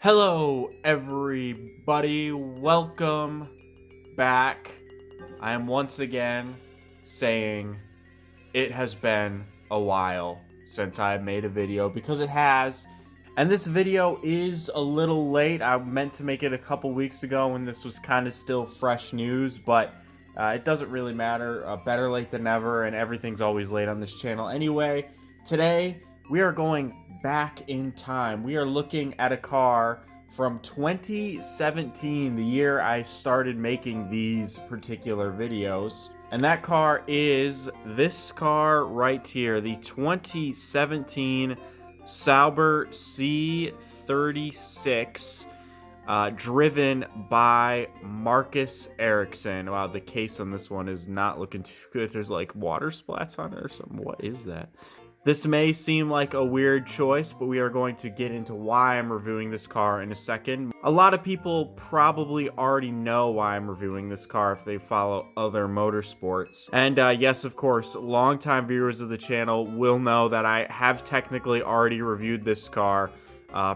Hello, everybody. Welcome back. I am once again saying it has been a while since I made a video because it has. And this video is a little late. I meant to make it a couple weeks ago when this was kind of still fresh news, but it doesn't really matter. Better late than never, and everything's always late on this channel. Anyway, today we are going back in time. We are looking at a car from 2017, the year I started making these particular videos. And that car is this car right here, the 2017 Sauber C36, driven by Marcus Ericsson. Wow, the case on this one is not looking too good. There's like water splats on it or something. What is that? This may seem like a weird choice, but we are going to get into why I'm reviewing this car in a second. A lot of people probably already know why I'm reviewing this car if they follow other motorsports. And yes, of course, longtime viewers of the channel will know that I have technically already reviewed this car,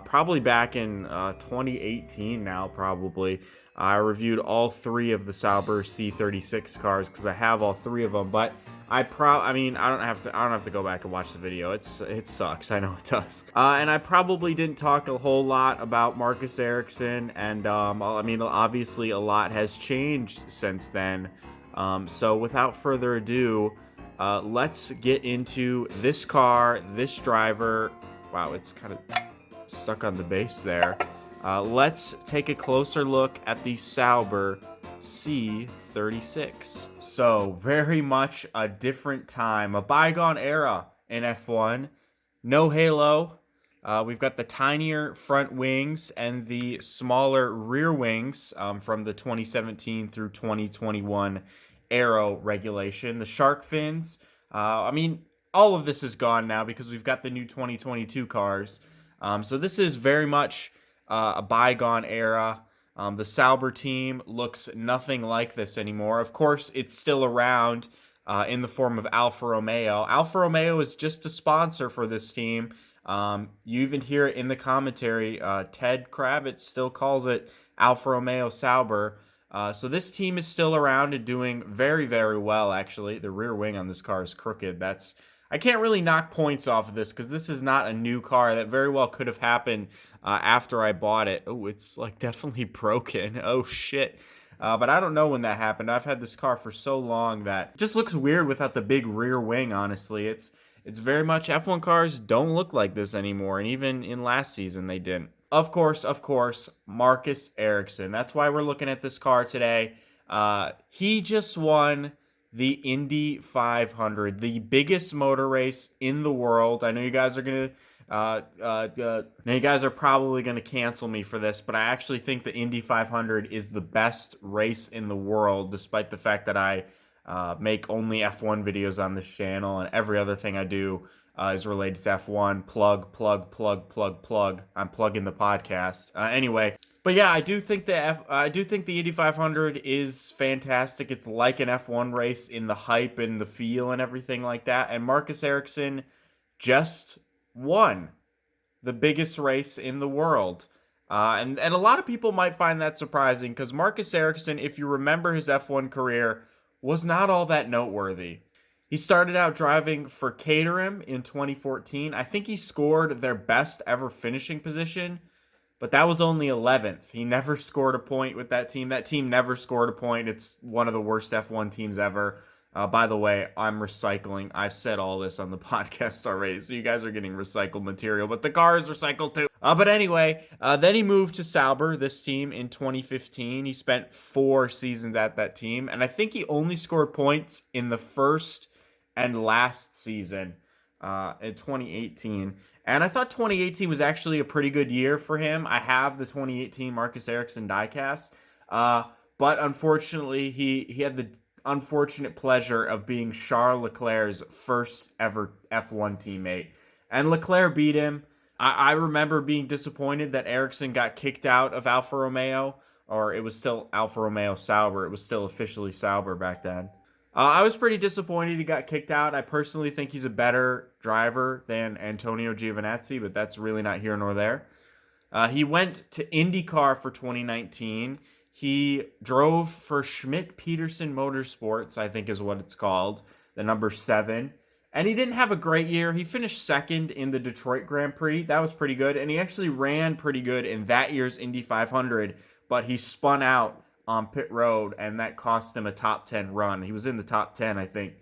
probably back in 2018 now, probably. I reviewed all three of the Sauber C36 cars because I have all three of them, but I mean, I don't have to go back and watch the video. It sucks. I know it does. And I probably didn't talk a whole lot about Marcus Ericsson, and I mean, obviously a lot has changed since then. So without further ado, let's get into this car, this driver. Wow, it's kind of stuck on the base there. Let's take a closer look at the Sauber C36. So, very much a different time, a bygone era in F1. No halo. We've got the tinier front wings and the smaller rear wings from the 2017 through 2021 aero regulation. The shark fins. I mean, all of this is gone now because we've got the new 2022 cars. So this is very much a bygone era. The Sauber team looks nothing like this anymore. Of course, it's still around in the form of Alfa Romeo. Alfa Romeo is just a sponsor for this team. You even hear it in the commentary. Ted Kravitz still calls it Alfa Romeo Sauber. So this team is still around and doing very, very well, actually. The rear wing on this car is crooked. I can't really knock points off of this because this is not a new car. That very well could have happened after I bought it. Oh, it's like definitely broken. Oh, shit. But I don't know when that happened. I've had this car for so long that it just looks weird without the big rear wing, honestly. It's very much F1 cars don't look like this anymore. And even in last season, they didn't. Of course, Marcus Ericsson. That's why we're looking at this car today. He just won the Indy 500, the biggest motor race in the world. I know you guys are gonna, you guys are probably gonna cancel me for this, but I actually think the Indy 500 is the best race in the world, despite the fact that I make only F1 videos on this channel, and every other thing I do is related to F1. Plug. I'm plugging the podcast. Anyway. But yeah, I do think the Indy 500 is fantastic. It's like an F1 race in the hype and the feel and everything like that. And Marcus Ericsson just won the biggest race in the world. And a lot of people might find that surprising because Marcus Ericsson, if you remember his F1 career, was not all that noteworthy. He started out driving for Caterham in 2014. I think he scored their best ever finishing position, but that was only 11th. He never scored a point with that team. That team never scored a point. It's one of the worst F1 teams ever. By the way, I'm recycling. I've said all this on the podcast already, so you guys are getting recycled material, but the car is recycled too. But anyway, then he moved to Sauber, this team, in 2015. He spent 4 seasons at that team, and I think he only scored points in the first and last season in 2018. And I thought 2018 was actually a pretty good year for him. I have the 2018 Marcus Ericsson diecast. But unfortunately, he had the unfortunate pleasure of being Charles Leclerc's first ever F1 teammate. And Leclerc beat him. I remember being disappointed that Ericsson got kicked out of Alfa Romeo. Or it was still Alfa Romeo Sauber. It was still officially Sauber back then. I was pretty disappointed he got kicked out. I personally think he's a better driver than Antonio Giovinazzi, but that's really not here nor there. He went to IndyCar for 2019. He drove for Schmidt Peterson Motorsports, I think is what it's called, the number 7. And he didn't have a great year. He finished second in the Detroit Grand Prix. That was pretty good. And he actually ran pretty good in that year's Indy 500, but he spun out on pit road, and that cost him a top 10 run. He was in the top 10, I think,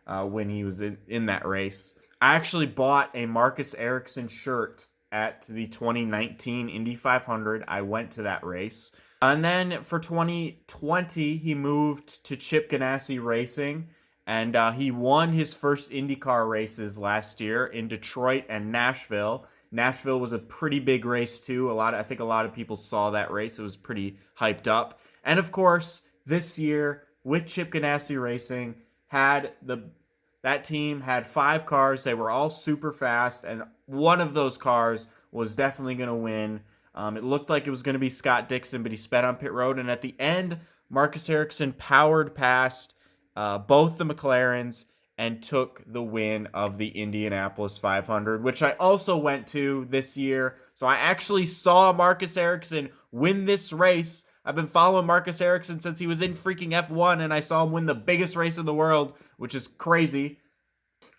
when he was in that race. I actually bought a Marcus Ericsson shirt at the 2019 Indy 500. I went to that race. And then for 2020, he moved to Chip Ganassi Racing, and he won his first IndyCar races last year in Detroit and Nashville. Nashville was a pretty big race too. I think a lot of people saw that race. It was pretty hyped up. And of course, this year with Chip Ganassi Racing, that team had 5 cars. They were all super fast, and one of those cars was definitely going to win. It looked like it was going to be Scott Dixon, but he sped on pit road, and at the end, Marcus Ericsson powered past both the McLarens and took the win of the Indianapolis 500, which I also went to this year. So I actually saw Marcus Ericsson win this race. I've been following Marcus Ericsson since he was in freaking F1, and I saw him win the biggest race in the world, which is crazy.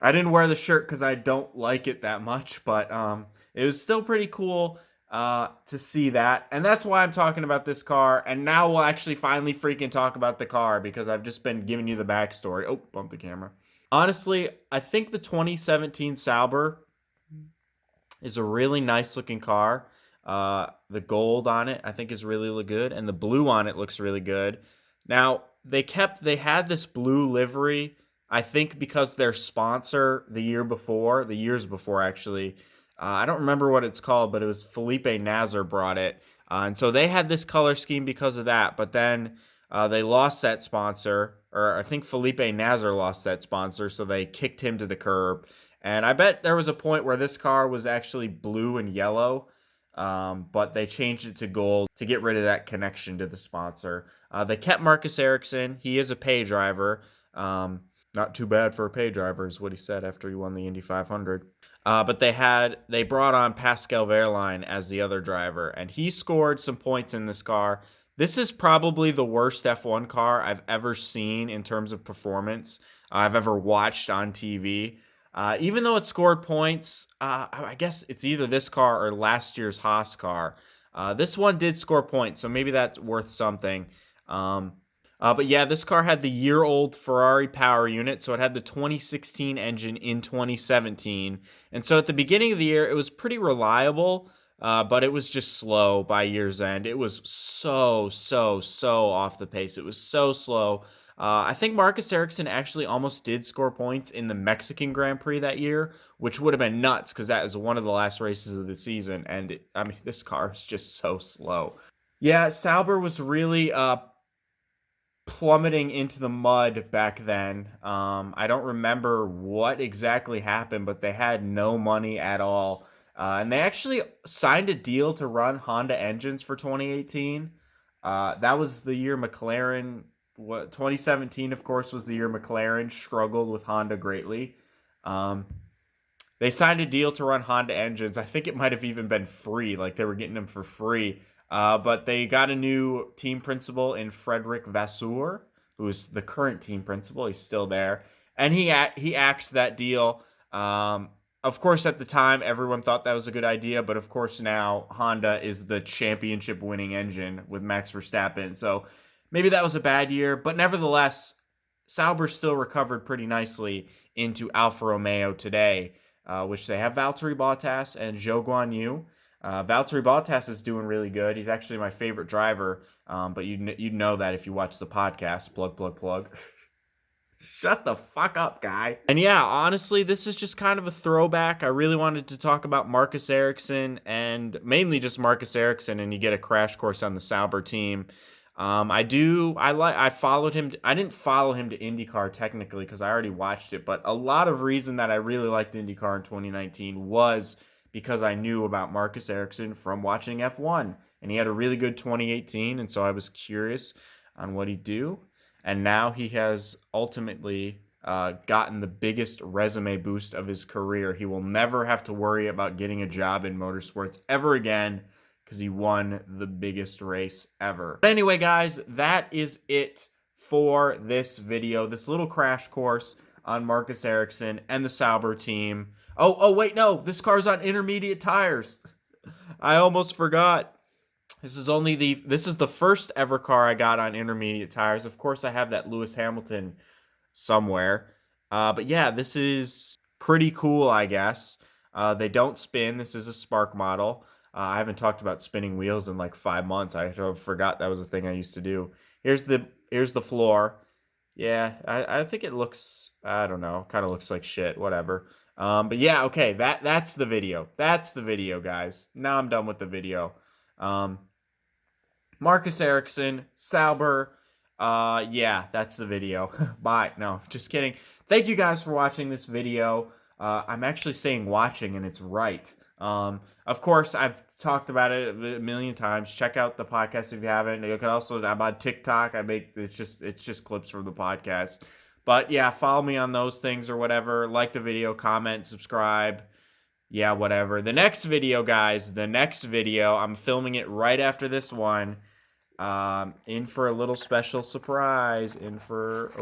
I didn't wear the shirt because I don't like it that much, but it was still pretty cool to see that. And that's why I'm talking about this car. And now we'll actually finally freaking talk about the car, because I've just been giving you the backstory. Oh, bumped the camera. Honestly, I think the 2017 Sauber is a really nice looking car. The gold on it, I think, is really good, and the blue on it looks really good. Now, they had this blue livery, I think, because their sponsor the years before actually, I don't remember what it's called, but it was Felipe Nasr brought it, and so they had this color scheme because of that. But then they lost that sponsor, or I think Felipe Nasr lost that sponsor, so they kicked him to the curb. And I bet there was a point where this car was actually blue and yellow, but they changed it to gold to get rid of that connection to the sponsor. They kept Marcus Ericsson. He is a pay driver. Not too bad for a pay driver, is what he said after he won the Indy 500. But they brought on Pascal Wehrlein as the other driver, and he scored some points in this car. This is probably the worst F1 car I've ever seen in terms of performance. I've ever watched on TV. Even though it scored points, I guess it's either this car or last year's Haas car. This one did score points, so maybe that's worth something. But yeah, this car had the year-old Ferrari power unit, so it had the 2016 engine in 2017. And so at the beginning of the year, it was pretty reliable, but it was just slow by year's end. It was so off the pace. It was so slow. I think Marcus Ericsson actually almost did score points in the Mexican Grand Prix that year, which would have been nuts because that is one of the last races of the season. And this car is just so slow. Yeah, Sauber was really plummeting into the mud back then. I don't remember what exactly happened, but they had no money at all. And they actually signed a deal to run Honda engines for 2018. That was the year McLaren, 2017, of course, was the year McLaren struggled with Honda greatly. They signed a deal to run Honda engines. I think it might have even been free, like they were getting them for free. But they got a new team principal in Frederick Vasseur, who is the current team principal. He's still there. And he axed that deal. Of course, at the time, everyone thought that was a good idea. But of course, now Honda is the championship winning engine with Max Verstappen. So maybe that was a bad year. But nevertheless, Sauber still recovered pretty nicely into Alfa Romeo today, which they have Valtteri Bottas and Zhou Guanyu. Valtteri Bottas is doing really good. He's actually my favorite driver, but you'd know that if you watch the podcast. Plug. Shut the fuck up, guy. And yeah, honestly, this is just kind of a throwback. I really wanted to talk about Marcus Ericsson, and mainly just Marcus Ericsson, and you get a crash course on the Sauber team. I followed him. I didn't follow him to IndyCar technically because I already watched it, but a lot of reason that I really liked IndyCar in 2019 was because I knew about Marcus Ericsson from watching F1, and he had a really good 2018, and so I was curious on what he'd do. And now he has ultimately gotten the biggest resume boost of his career. He will never have to worry about getting a job in motorsports ever again because he won the biggest race ever. But anyway, guys, that is it for this video, this little crash course on Marcus Ericsson and the Sauber team. Oh, wait, no, this car's on intermediate tires. I almost forgot. This is the first ever car I got on intermediate tires. Of course, I have that Lewis Hamilton somewhere. But yeah, this is pretty cool, I guess. They don't spin. This is a Spark model. I haven't talked about spinning wheels in like 5 months. I forgot that was a thing I used to do. Here's the floor. Yeah, I think it looks, I don't know, kind of looks like shit, whatever. But yeah, okay, that's the video. That's the video, guys. Now I'm done with the video. Marcus Ericsson, Sauber. Yeah, that's the video. Bye. No, just kidding. Thank you guys for watching this video. I'm actually saying watching, and it's right. Of course, I've talked about it a million times. Check out the podcast if you haven't. You can also, I'm on TikTok. It's just clips from the podcast. But yeah, follow me on those things or whatever. Like the video, comment, subscribe. Yeah, whatever. The next video, guys, I'm filming it right after this one. In for a little special surprise. In for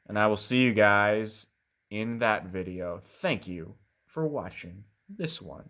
And I will see you guys in that video. Thank you for watching this one.